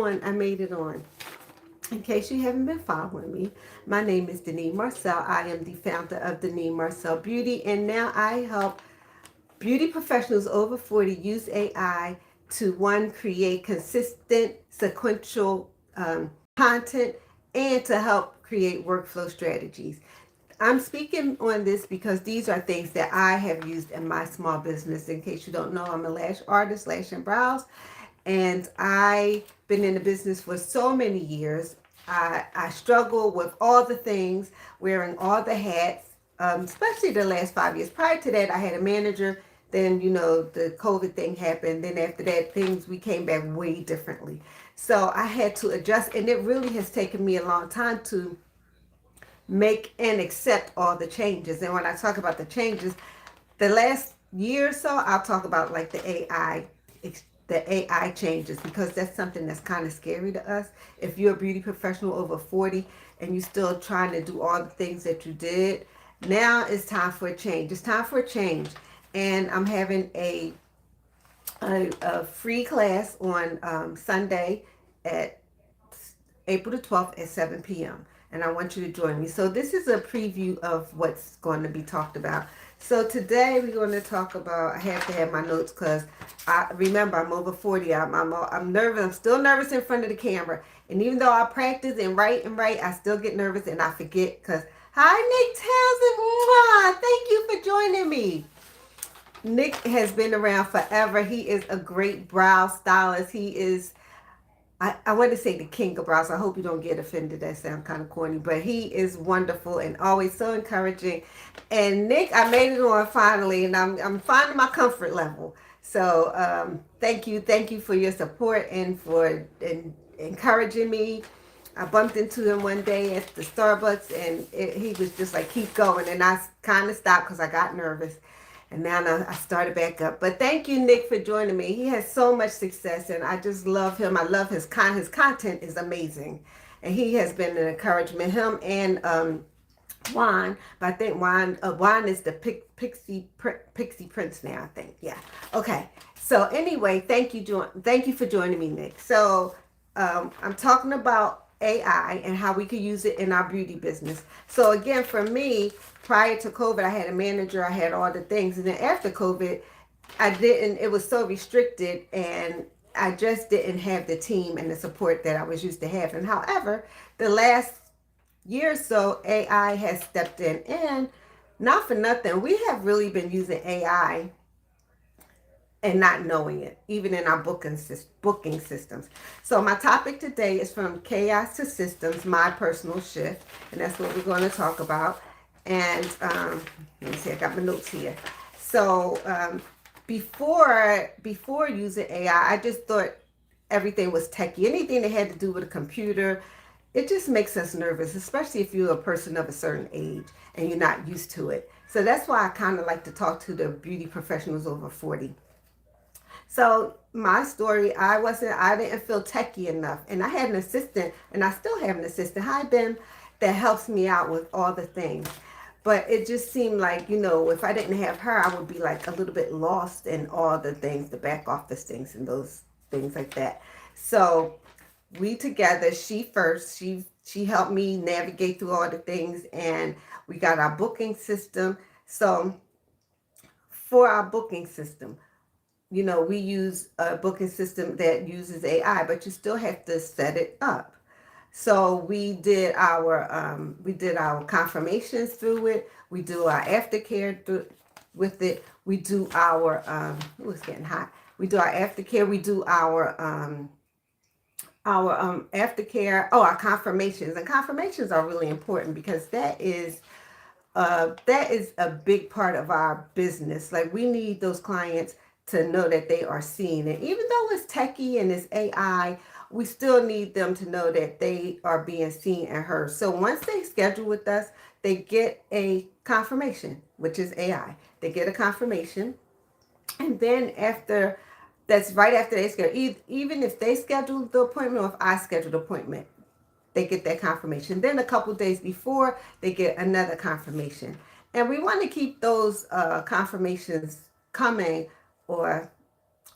I made it on. In case you haven't been following me, my name is Denise Marcel. I am the founder of Denise Marcel Beauty, and now I help beauty professionals over 40 use AI to one, create consistent, sequential content, and to help create workflow strategies. I'm speaking on this because these are things that I have used in my small business. In case you don't know, I'm a lash artist, lash and brows, and I've been in the business for so many years. I struggle with all the things, wearing all the hats, especially the last 5 years. Prior to that, I had a manager. Then, the COVID thing happened. Then after that, we came back way differently. So I had to adjust, and it really has taken me a long time to make and accept all the changes. And when I talk about the changes, the last year or so, I'll talk about like the AI changes, because that's something that's kind of scary to us. If you're a beauty professional over 40 and you're still trying to do all the things that you did, now it's time for a change. It's time for a change. And I'm having a free class on Sunday at April the 12th at 7 p.m. And I want you to join me. So this is a preview of what's going to be talked about. So today we're going to talk about, I have to have my notes because I remember I'm over 40. I'm nervous. I'm still nervous in front of the camera. And even though I practice and write, I still get nervous and I forget because, hi, Nick Townsend. Mwah! Thank you for joining me. Nick has been around forever. He is a great brow stylist. He is, I want to say the king of brows. I hope you don't get offended. That sounds kind of corny, but he is wonderful and always so encouraging. And Nick, I made it on finally, and I'm finding my comfort level. So thank you for your support and for encouraging me. I bumped into him one day at the Starbucks, and he was just like, keep going. And I kind of stopped because I got nervous. And now I started back up. But thank you, Nick, for joining me. He has so much success, and I just love him. I love his content is amazing. And he has been an encouragement. Him and Juan, but I think Juan is the Pixie Prince now, I think. Yeah. Okay. So anyway, thank you for joining me, Nick. So I'm talking about AI and how we could use it in our beauty business. So again, for me, prior to COVID, I had a manager, I had all the things. And then after COVID, it was so restricted, and I just didn't have the team and the support that I was used to having. However, the last year or so, AI has stepped in, and not for nothing, we have really been using AI and not knowing it, even in our booking systems. So my topic today is from chaos to systems, my personal shift, and that's what we're going to talk about. And let me see, I got my notes here. So before using AI, I just thought everything was techie. Anything that had to do with a computer, it just makes us nervous, especially if you're a person of a certain age and you're not used to it. So that's why I kind of like to talk to the beauty professionals over 40. So my story, I didn't feel techie enough. And I had an assistant, and I still have an assistant, hi Ben, that helps me out with all the things. But it just seemed like, if I didn't have her, I would be like a little bit lost in all the things, the back office things and those things like that. So we together, she helped me navigate through all the things, and we got our booking system. So for our booking system, we use a booking system that uses AI, but you still have to set it up. So we did our confirmations through it. We do our aftercare with it. We do our it's getting hot. We do our aftercare. We do our aftercare. Oh, our confirmations, and confirmations are really important because that is a big part of our business. Like, we need those clients to know that they are seen. And even though it's techie and it's AI, we still need them to know that they are being seen and heard. So once they schedule with us, they get a confirmation, which is AI. They get a confirmation. And then that's right after they schedule, even if they schedule the appointment or if I schedule the appointment, they get that confirmation. Then a couple days before, they get another confirmation. And we want to keep those confirmations coming, or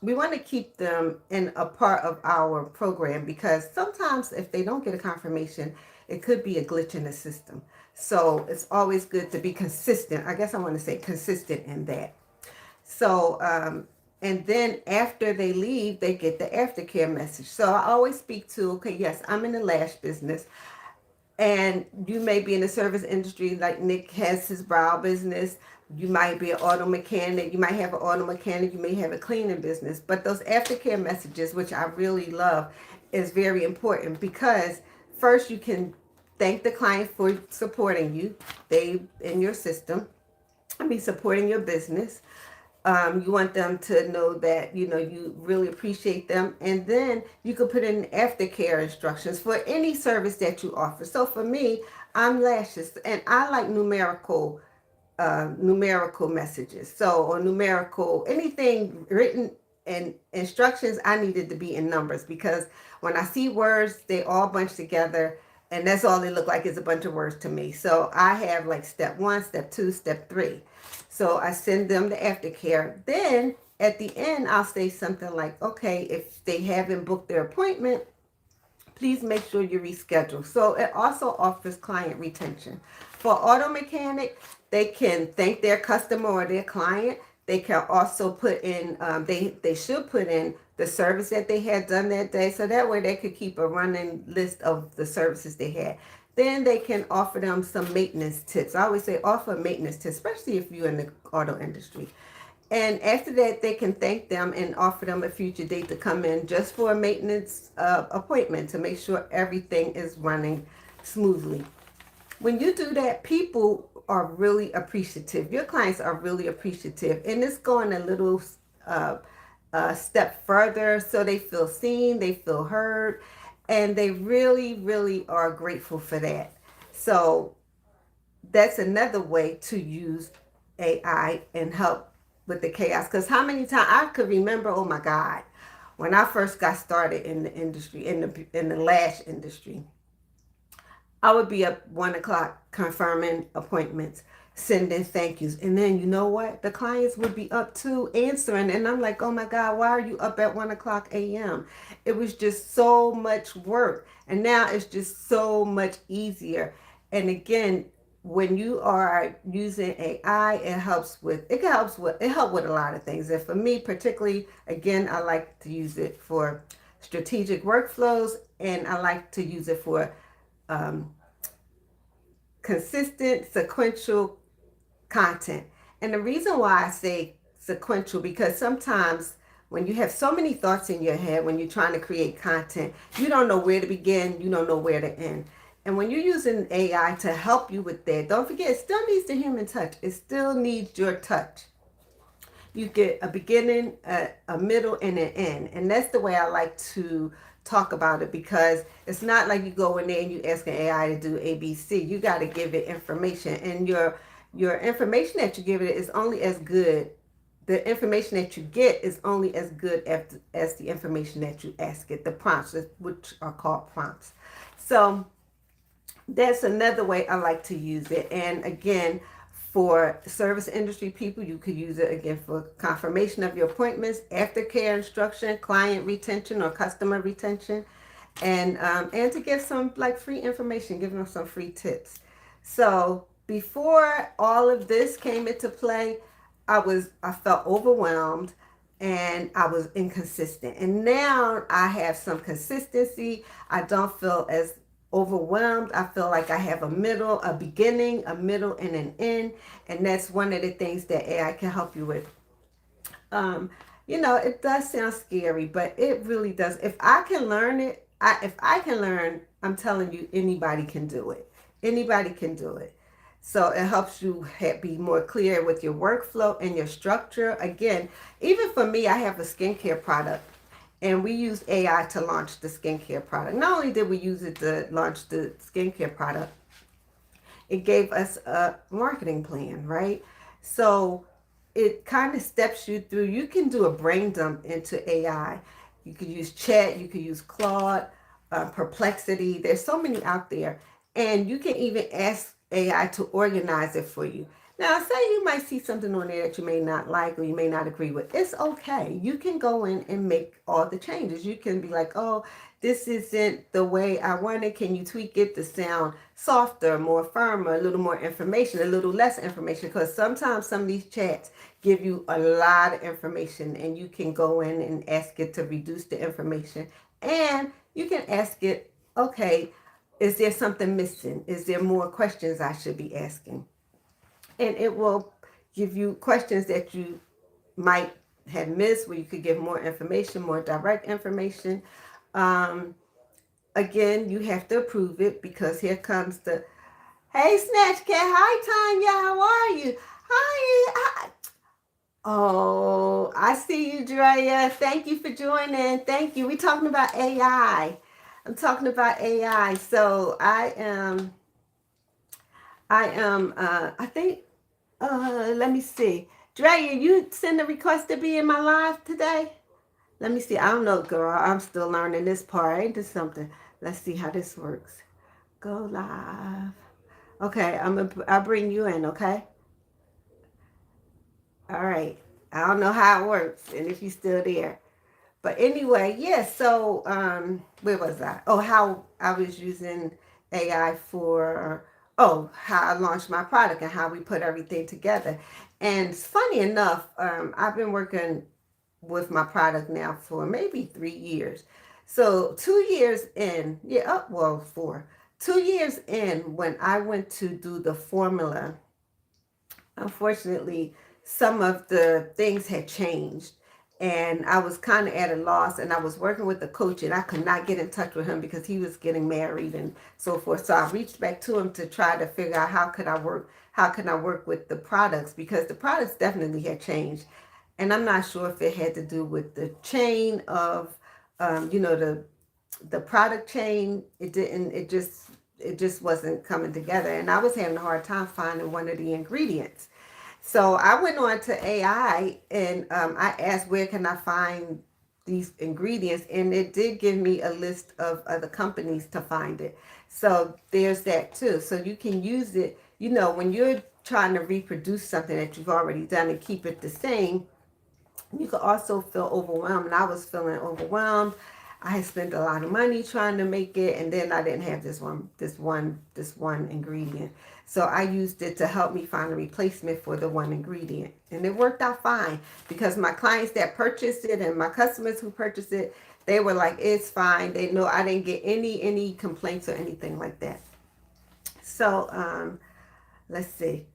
we want to keep them in a part of our program because sometimes if they don't get a confirmation, it could be a glitch in the system. So it's always good to be consistent. I guess I want to say consistent in that. So, and then after they leave, they get the aftercare message. So I always speak to, okay, yes, I'm in the lash business and you may be in the service industry like Nick has his brow business. You might be an auto mechanic. You might have an auto mechanic. You may have a cleaning business. But those aftercare messages, which I really love, is very important because first you can thank the client for supporting you. They in your system. I mean, supporting your business. You want them to know that you really appreciate them, and then you could put in aftercare instructions for any service that you offer. So for me, I'm lashes, and I like numerical messages. So or numerical anything written and instructions, I needed to be in numbers because when I see words, they all bunch together. And that's all they look like is a bunch of words to me. So I have like step 1, step 2, step 3. So I send them the aftercare. Then at the end, I'll say something like, okay, if they haven't booked their appointment, please make sure you reschedule. So it also offers client retention. For auto mechanic, they can thank their customer or their client. They can also put in, they should put in the service that they had done that day. So that way they could keep a running list of the services they had. Then they can offer them some maintenance tips. I always say offer maintenance tips, especially if you're in the auto industry. And after that, they can thank them and offer them a future date to come in just for a maintenance appointment to make sure everything is running smoothly. When you do that, people are really appreciative. Your clients are really appreciative. And it's going a little uh, step further so they feel seen, they feel heard, and they really, really are grateful for that. So that's another way to use AI and help with the chaos. Because how many times I could remember, oh my God, when I first got started in the industry, in the lash industry, I would be up 1 o'clock confirming appointments, sending thank yous. And then you know what? The clients would be up too answering. And I'm like, oh my God, why are you up at 1 o'clock a.m.? It was just so much work. And now it's just so much easier. And again, when you are using AI, it helps with a lot of things. And for me particularly, again, I like to use it for strategic workflows, and I like to use it for um, consistent sequential content. And the reason why I say sequential, because sometimes when you have so many thoughts in your head, when you're trying to create content, you don't know where to begin, you don't know where to end. And when you're using AI to help you with that, don't forget, it still needs the human touch. It still needs your touch. You get a beginning, a middle, and an end. And that's the way I like to talk about it, because it's not like you go in there and you ask an AI to do ABC. You got to give it information, and your information that you give it is only as good. The information that you get is only as good as the information that you ask it. The prompts, which are called prompts. So that's another way I like to use it. And again, for service industry people, you could use it again for confirmation of your appointments, aftercare instruction, client retention or customer retention, and to give some like free information, give them some free tips. So before all of this came into play, I felt overwhelmed and I was inconsistent. And now I have some consistency. I don't feel as overwhelmed. I feel like I have a beginning, a middle, and an end. And that's one of the things that AI can help you with. Um, it does sound scary, but it really does. If I can learn it, if I can learn, I'm telling you, anybody can do it. Anybody can do it. So it helps you be more clear with your workflow and your structure. Again, even for me, I have a skincare product, and we used AI to launch the skincare product. Not only did we use it to launch the skincare product, it gave us a marketing plan, right? So it kind of steps you through. You can do a brain dump into AI. You could use Chat, you could use Claude, Perplexity. There's so many out there. And you can even ask AI to organize it for you. Now, say you might see something on there that you may not like or you may not agree with. It's okay. You can go in and make all the changes. You can be like, oh, this isn't the way I want it. Can you tweak it to sound softer, more firmer, a little more information, a little less information? Because sometimes some of these chats give you a lot of information and you can go in and ask it to reduce the information. And you can ask it, okay, is there something missing? Is there more questions I should be asking? And it will give you questions that you might have missed where you could give more information, more direct information. Um, Again, you have to approve it because here comes the hey Snatch Cat, hi Tanya, how are you? Hi. Oh, I see you, Drea. Thank you for joining. Thank you. We're talking about AI. I'm talking about AI. So I think let me see. Drea, you send a request to be in my live today? Let me see. I don't know, girl. I'm still learning this part. Ain't this something? Let's see how this works. Go live. Okay, I'll bring you in, okay? All right. I don't know how it works and if you're still there. But anyway, yeah, so where was I? Oh, how I was using AI for how I launched my product and how we put everything together. And funny enough, I've been working with my product now for maybe 3 years. So 2 years in, yeah, well, 4. 2 years in, when I went to do the formula, unfortunately, some of the things had changed. And I was kind of at a loss, and I was working with the coach, and I could not get in touch with him because he was getting married and so forth. So I reached back to him to try to figure out how can I work with the products because the products definitely had changed, and I'm not sure if it had to do with the chain of, the product chain. It didn't. It just wasn't coming together, and I was having a hard time finding one of the ingredients. So I went on to AI and I asked where can I find these ingredients, and it did give me a list of other companies to find it. So there's that too. So you can use it, when you're trying to reproduce something that you've already done and keep it the same. You could also feel overwhelmed, and I was feeling overwhelmed. I had spent a lot of money trying to make it, and then I didn't have this one ingredient. So I used it to help me find a replacement for the one ingredient, and it worked out fine because my clients that purchased it and my customers who purchased it, they were like, "It's fine." They know I didn't get any complaints or anything like that. So let's see.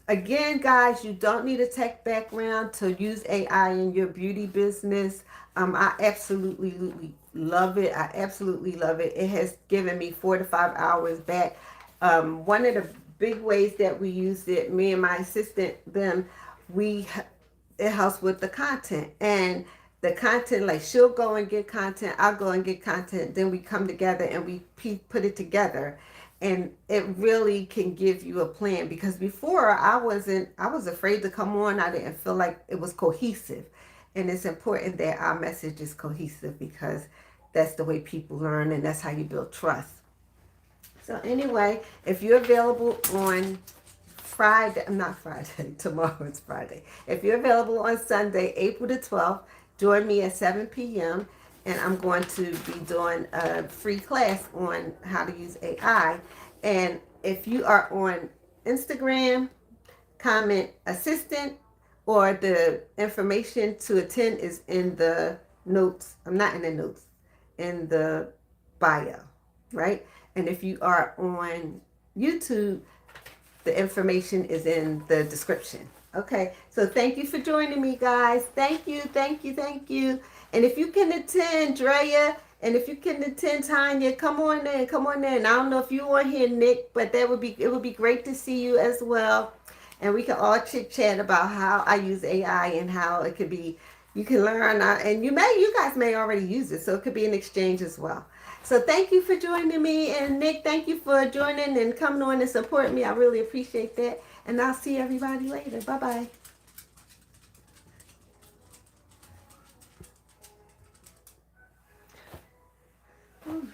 Again, guys, you don't need a tech background to use AI in your beauty business. I absolutely love it. I absolutely love it. It has given me 4 to 5 hours back. One of the big ways that we use it, me and my assistant, them, we it helps with the content and the content. Like she'll go and get content, I'll go and get content. Then we come together and we put it together and it really can give you a plan because before I was afraid to come on. I didn't feel like it was cohesive, and it's important that our message is cohesive because that's the way people learn and that's how you build trust. So anyway, if you're available on Friday, not Friday, tomorrow is Friday. If you're available on Sunday, April the 12th, join me at 7 p.m. and I'm going to be doing a free class on how to use AI. And if you are on Instagram, comment assistant, or the information to attend is in the notes. I'm not in the notes, in the bio, right? And if you are on YouTube, the information is in the description. Okay, so thank you for joining me, guys. Thank you, thank you, thank you. And if you can attend, Drea, and if you can attend, Tanya, come on in, come on in. I don't know if you want here, Nick, but it would be great to see you as well. And we can all chit chat about how I use AI and how it could be. You can learn, and you guys may already use it, so it could be an exchange as well. So thank you for joining me, and Nick, thank you for joining and coming on and supporting me. I really appreciate that, and I'll see everybody later. Bye bye.